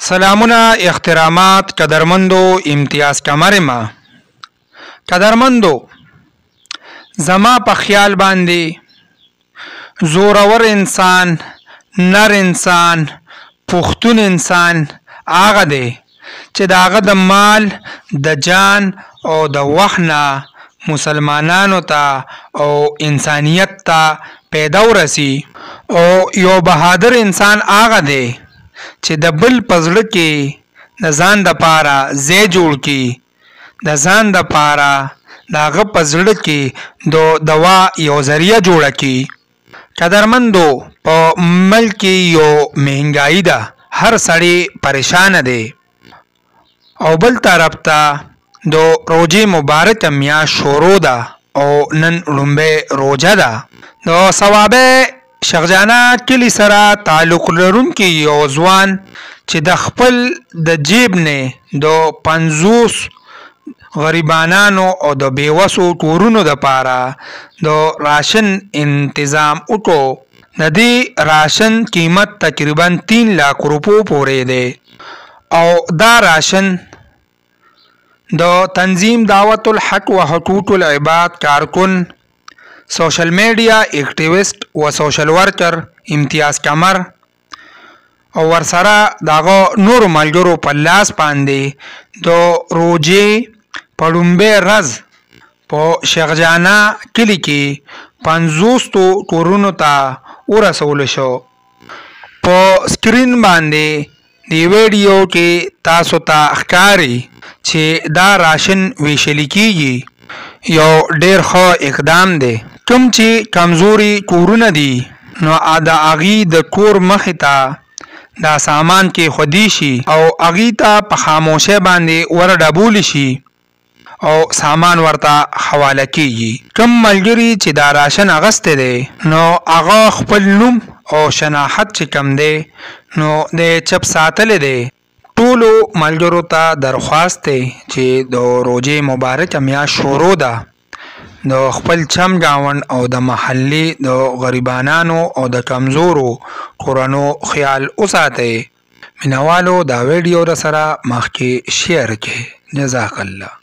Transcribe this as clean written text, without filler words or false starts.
سلامونه احترامات قدرمندو امتیاز کمر ما قدرمندو زما په خیال باندې زورور انسان نر انسان پختون انسان هغه دی چې داغه د مال د جان او د وخت نه مسلمانانو ته او انسانیت ته پیدا ورسی او یو بهادر انسان هغه دی چې د بل پزړه کې د ځان د پاره ځای جوړ کی د ځان د پاره داغه پزړه کې د دوا یو ذریعہ جوړه کی قدرمندو په ملک یو مهنګای ده هر سړی پریشان دی او بل طرف ته د روزه مبارک میا شروع ده او نن لومبه روزه ده د ثوابه شغجانا کلی سره تعلق لرونکي یو ځوان چې د خپل د جیب نه د 50 غریبانانو او د بیوسو کورونو د پاره د راشن انتظام وکړو. د دې راشن قیمت تقریبا 3 लाख روپو پورې دی او دا راشن د تنظیم دعوت الحق و حقوق العباد کارکن سوشل میډیا ایکټیویسټ و سوشل ورکر امتیاز کمر او ورسره داغه نور ملګرو په لاس باندې د روزه پړومبه رز په شغجانا کلی کې 50 کورونو ته ورسول شو. په سکرین باندې دی ویډیو کې تاسو ته ښکاری چې دا راشن ویشل کیږي یو ډیر ښه اقدام دی. کوم چې کمزوري کورونه دي نو دا اغي د کور مخې ته دا سامان کې خودي شي او اغي ته په خاموشه باندې ور ډبول شي او سامان ورته حواله کیږي. کوم ملګری چې دا راشن اغسته دي نو هغه خپل نوم او شناخت چې کم دی نو د چپ ساتل دي. ټولو ملګرو ته درخواست دی چې د روزه مبارک میا شروع ده د خپل چم گاون او د محلي د غریبانانو او د کمزورو کورونو خیال وساتئ. مینوالو دا ویډیو را سره مخکې شیر کړئ. جزاک الله.